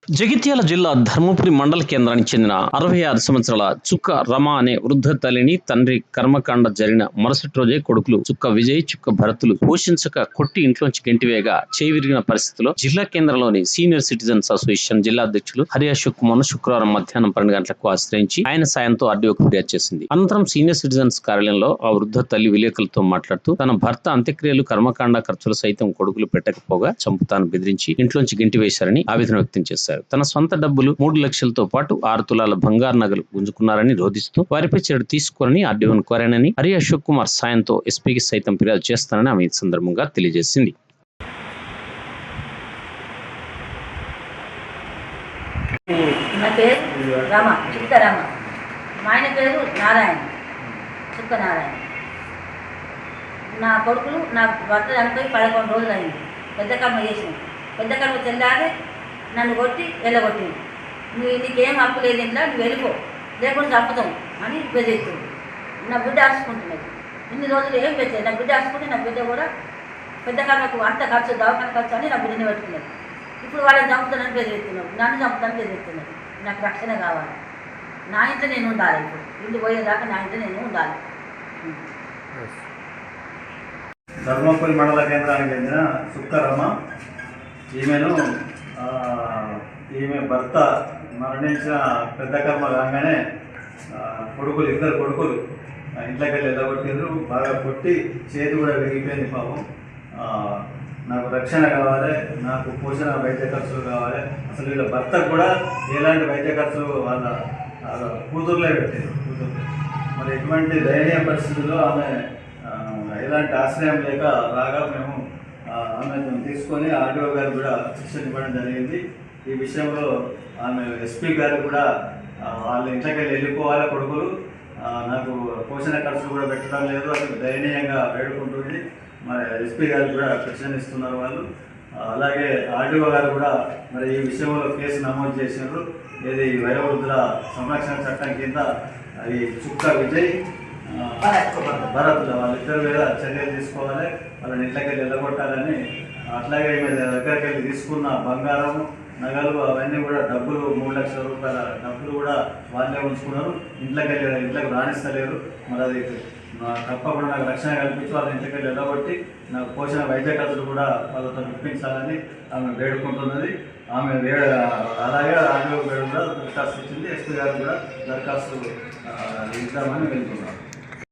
జగిత్యాల జిల్లా ధర్మపురి మండల కేంద్రానికి చెందిన 66 సంవత్సరాల చుక్క రమ అనే వృద్ధ తల్లిని తండ్రి కర్మకాండ జరిగిన మరుసటి రోజే కొడుకులు చుక్క విజయ్, చుక్క భరతులు పోషించక కొట్టి ఇంట్లోంచి గెంటివేయగా చేయి విరిగిన పరిస్థితిలో జిల్లా కేంద్రంలోని సీనియర్ సిటిజన్స్ అసోసియేషన్ జిల్లా అధ్యక్షులు హరి అశోక్ కుమార్ శుక్రవారం మధ్యాహ్నం 12 గంటలకు ఆశ్రయించి ఆయన సాయంతో ఆర్డీఓకు ఫిర్యాదు చేసింది. అనంతరం సీనియర్ సిటిజన్స్ కార్యాలయంలో ఆ వృద్ధ తల్లి విలేకరులతో మాట్లాడుతూ తన భర్త అంత్యక్రియలు కర్మకాండ ఖర్చులు సైతం కొడుకులు పెట్టకపోగా చంపుతాను బెదిరించి ఇంట్లోంచి గెంటివేశారని ఆవేదన వ్యక్తం చేశారు. తన సొంత డబ్బులు 3 లక్షలతో పాటు 6 తులాల బంగారు నగలు గుంజుకున్నారని రోధిస్తూ వారిపై చర్య తీసుకోవాలని ఆర్డీఓను కోరానని హరి అశోక్ కుమార్ సాయంతో ఎస్పీకి సైతం ఫిర్యాదు చేస్తానని ఆమె ఈ సందర్భంగా తెలియజేసింది. నా పేరు రమ, చుక్క రమ. మా ఆయన పేరు నారాయణ, చుక్క నారాయణ. నా కొడుకులు నా భర్త చనిపోయి 11 రోజులు అయింది. పెద్ద కర్మ చేసింది. పెద్ద కర్మ తెల్లారే నన్ను కొట్టి వెళ్ళగొట్టింది. నీకేం హక్కు లేదు ఇంట్లో, నువ్వు వెళ్ళిపో, లేకుండా చంపుతాం అని బెదిరిస్తుంది. నా బిడ్డ ఆసుకుంటున్నది. ఇన్ని రోజులు ఏం పెట్టేది. నా బిడ్డ ఆసుకుంటే నా బిడ్డ కూడా పెద్ద కర్మకు అంత ఖర్చు, దవాఖాన ఖర్చు అని నా బిడ్డని పెట్టుకున్నది. ఇప్పుడు వాళ్ళని చంపుతానని బెదిరిస్తున్నావు, నన్ను చంపుతానని బెదిరిస్తున్నది. నాకు రక్షణ కావాలి. నా ఇంట్లో నేను ఉండాలి. ఇప్పుడు ఇల్లు పోయేదాకా నా ఇంట్లో నేను ఉండాలి. ధర్మపురి మండల కేంద్రానికి చెందిన చుక్క రమ. ఈమె భర్త మరణించిన పెద్ద కర్మ కాగానే ఇద్దరు కొడుకులు ఇంట్లోకి వెళ్ళి ఎల్లగొట్టిండ్రు. బాగా కొట్టి చేతి కూడా విరిగిపోయింది. పాపం నాకు రక్షణ కావాలి, నాకు పోషణ వైద్య ఖర్చులు కావాలి. అసలు వీళ్ళ భర్తకు కూడా ఎలాంటి వైద్య ఖర్చులు వాళ్ళ కూతుర్లే పెట్టారు. మరి ఎటువంటి దయనీయ పరిస్థితుల్లో ఆమె ఎలాంటి ఆశ్రయం లేక రాగా మేము ఆమె తీసుకొని ఆర్డీఓ గారు కూడా శిక్షణ ఇవ్వడం జరిగింది. ఈ విషయంలో ఆమె ఎస్పీ గారు కూడా వాళ్ళ ఇంట్లోకి వెళ్ళిపోవాలి, కొడుకులు నాకు పోషణ ఖర్చులు కూడా పెట్టడం లేదు అని దయనీయంగా వేడుకుంటుంది. మరి ఎస్పీ గారు కూడా శిక్షణ ఇస్తున్నారు వాళ్ళు. అలాగే ఆర్డీఓ గారు కూడా మరి ఈ విషయంలో కేసు నమోదు చేసినారు. ఇది వయోవృద్ధుల సంరక్షణ చట్టం కింద ఈ చుక్క విజయ్, భరత్ వాళ్ళిద్దరి మీద చర్యలు తీసుకోవాలి, వాళ్ళని ఇంట్లోకి వెళ్ళి వెళ్ళగొట్టాలని. అట్లాగే మీద దగ్గరికి వెళ్ళి తీసుకున్న బంగారం, నగలు అవన్నీ కూడా డబ్బులు 3 లక్షల రూపాయల డబ్బులు కూడా వాళ్ళే ఉంచుకున్నారు. ఇంట్లోకి రాణిస్తలేరు. మరి అది తప్పకుండా నాకు రక్షణ కల్పించి వాళ్ళ ఇంట్లోకి వెళ్ళి వెళ్ళగొట్టి నాకు పోషణ వైద్య ఖర్చులు కూడా వాళ్ళతో ఇప్పించాలని ఆమె వేడుకుంటున్నది. ఆమె అలాగే ఆర్డీఓ గారు కూడా దరఖాస్తు ఇచ్చింది. ఎస్పీ గారు కూడా దరఖాస్తు ఇద్దామని వెళ్తున్నారు.